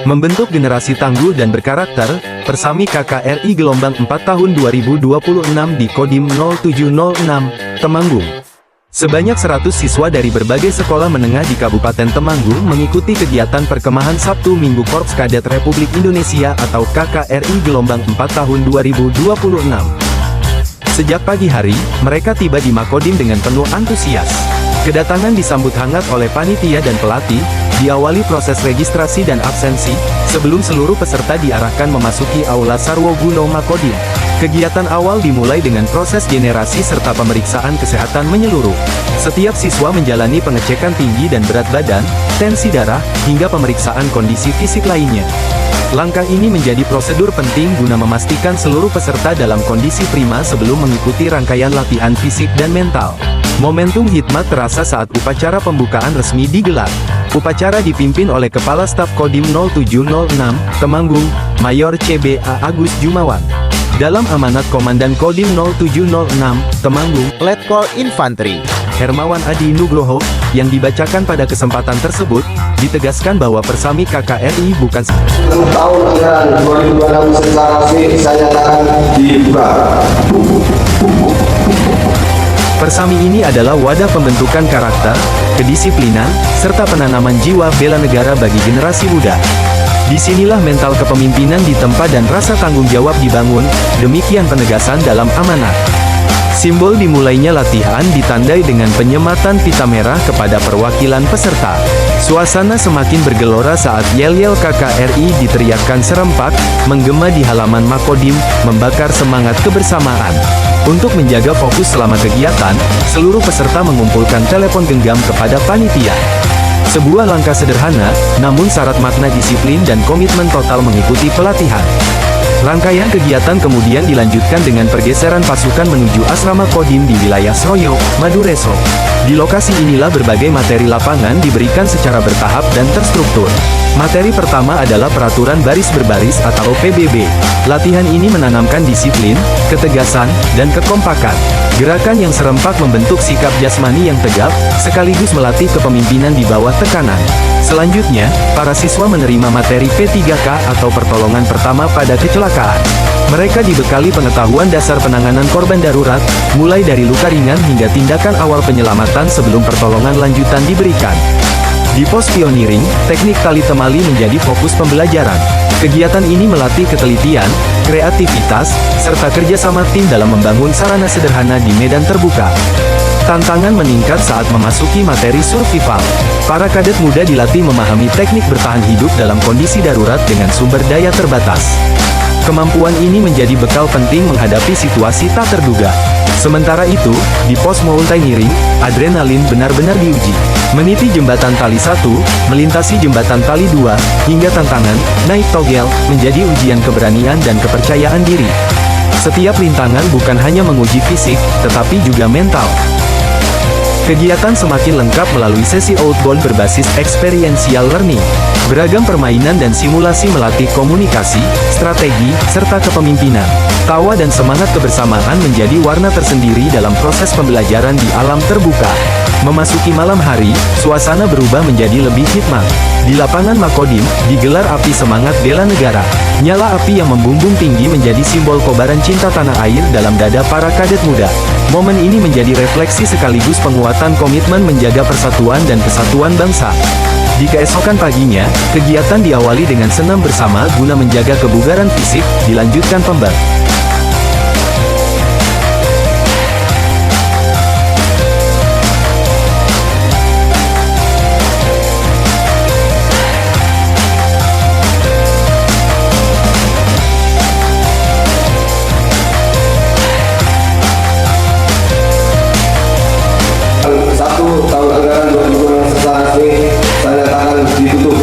Membentuk generasi tangguh dan berkarakter, Persami KKRI Gelombang 4 tahun 2026 di Kodim 0706, Temanggung. Sebanyak 100 siswa dari berbagai sekolah menengah di Kabupaten Temanggung mengikuti kegiatan perkemahan Sabtu Minggu Korps Kadet Republik Indonesia atau KKRI Gelombang 4 tahun 2026. Sejak pagi hari, mereka tiba di Makodim dengan penuh antusias. Kedatangan disambut hangat oleh panitia dan pelatih, diawali proses registrasi dan absensi, sebelum seluruh peserta diarahkan memasuki Aula Sarwoguno Makodim. Kegiatan awal dimulai dengan proses generasi serta pemeriksaan kesehatan menyeluruh. Setiap siswa menjalani pengecekan tinggi dan berat badan, tensi darah, hingga pemeriksaan kondisi fisik lainnya. Langkah ini menjadi prosedur penting guna memastikan seluruh peserta dalam kondisi prima sebelum mengikuti rangkaian latihan fisik dan mental. Momentum hikmat terasa saat upacara pembukaan resmi digelar. Upacara dipimpin oleh Kepala Staf Kodim 0706, Temanggung, Mayor CBA Agus Jumawan. Dalam amanat Komandan Kodim 0706, Temanggung, Letkol Infanteri Hermawan Adi Nugroho, yang dibacakan pada kesempatan tersebut, ditegaskan bahwa Persami KKRI bukan tahun anggaran 2026 secara resmi saya nyatakan dibuka. Persami ini adalah wadah pembentukan karakter, kedisiplinan, serta penanaman jiwa bela negara bagi generasi muda. Disinilah mental kepemimpinan ditempa dan rasa tanggung jawab dibangun, demikian penegasan dalam amanat. Simbol dimulainya latihan ditandai dengan penyematan pita merah kepada perwakilan peserta. Suasana semakin bergelora saat yel-yel KKRI diteriakkan serempak, menggema di halaman Makodim, membakar semangat kebersamaan. Untuk menjaga fokus selama kegiatan, seluruh peserta mengumpulkan telepon genggam kepada panitia. Sebuah langkah sederhana, namun syarat makna disiplin dan komitmen total mengikuti pelatihan. Rangkaian kegiatan kemudian dilanjutkan dengan pergeseran pasukan menuju asrama Kodim di wilayah Sroyo, Madureso. Di lokasi inilah berbagai materi lapangan diberikan secara bertahap dan terstruktur. Materi pertama adalah peraturan baris berbaris atau PBB. Latihan ini menanamkan disiplin, ketegasan, dan kekompakan. Gerakan yang serempak membentuk sikap jasmani yang tegap, sekaligus melatih kepemimpinan di bawah tekanan. Selanjutnya, para siswa menerima materi P3K atau pertolongan pertama pada kecelakaan. Mereka dibekali pengetahuan dasar penanganan korban darurat, mulai dari luka ringan hingga tindakan awal penyelamatan sebelum pertolongan lanjutan diberikan. Di pos pioneering, teknik tali temali menjadi fokus pembelajaran. Kegiatan ini melatih ketelitian, kreativitas, serta kerjasama tim dalam membangun sarana sederhana di medan terbuka. Tantangan meningkat saat memasuki materi survival. Para kadet muda dilatih memahami teknik bertahan hidup dalam kondisi darurat dengan sumber daya terbatas. Kemampuan ini menjadi bekal penting menghadapi situasi tak terduga. Sementara itu, di pos mountaineering, adrenalin benar-benar diuji. Meniti jembatan tali 1, melintasi jembatan tali 2, hingga tantangan, naik togel, menjadi ujian keberanian dan kepercayaan diri. Setiap rintangan bukan hanya menguji fisik, tetapi juga mental. Kegiatan semakin lengkap melalui sesi outbound berbasis experiential learning. Beragam permainan dan simulasi melatih komunikasi, strategi, serta kepemimpinan. Tawa dan semangat kebersamaan menjadi warna tersendiri dalam proses pembelajaran di alam terbuka. Memasuki malam hari, suasana berubah menjadi lebih hikmat. Di lapangan Makodim, digelar api semangat bela negara. Nyala api yang membumbung tinggi menjadi simbol kobaran cinta tanah air dalam dada para kadet muda. Momen ini menjadi refleksi sekaligus penguatan komitmen menjaga persatuan dan kesatuan bangsa. Di keesokan paginya, kegiatan diawali dengan senam bersama guna menjaga kebugaran fisik, dilanjutkan pember. Tahun anggaran 2026 secara resmi saya nyatakan ditutup.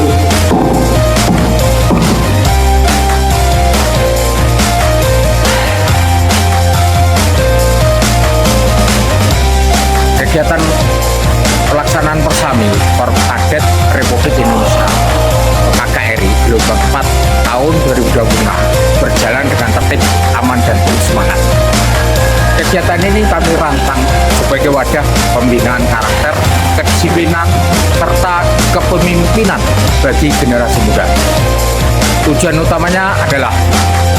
kegiatan pelaksanaan Persami Korps Kadet Republik Indonesia KKRI Gelombang 4 tahun 2026 berjalan dengan tertib, aman, dan penuh semangat. Kegiatan ini kami rancang sebagai wadah pembinaan karakter, kedisiplinan, serta kepemimpinan bagi generasi muda. Tujuan utamanya adalah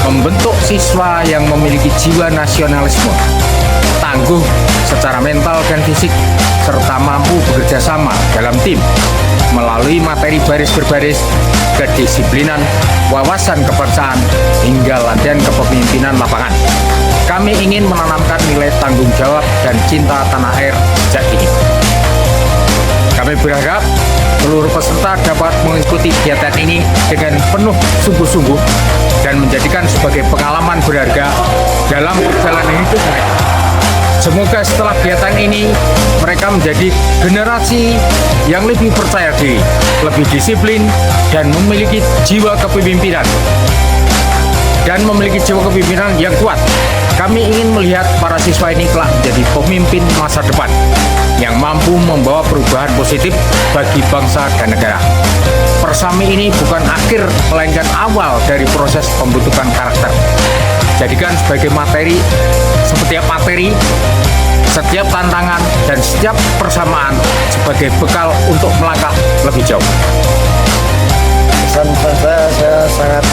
membentuk siswa yang memiliki jiwa nasionalisme, tangguh secara mental dan fisik, serta mampu bekerja sama dalam tim melalui materi baris berbaris, kedisiplinan, wawasan kebangsaan, hingga latihan kepemimpinan lapangan. Kami ingin menanamkan nilai tanggung jawab dan cinta tanah air sejak dini. Kami berharap seluruh peserta dapat mengikuti kegiatan ini dengan penuh sungguh-sungguh dan menjadikan sebagai pengalaman berharga dalam perjalanan hidup mereka. Semoga setelah kegiatan ini mereka menjadi generasi yang lebih percaya diri, lebih disiplin, dan memiliki jiwa kepemimpinan. Yang kuat. Kami ingin melihat para siswa ini kelak menjadi pemimpin masa depan yang mampu membawa perubahan positif bagi bangsa dan negara. Persami ini bukan akhir, melainkan awal dari proses pembentukan karakter. Jadikan sebagai setiap materi, setiap tantangan, dan setiap persamaan sebagai bekal untuk melangkah lebih jauh. Pesan saya sangat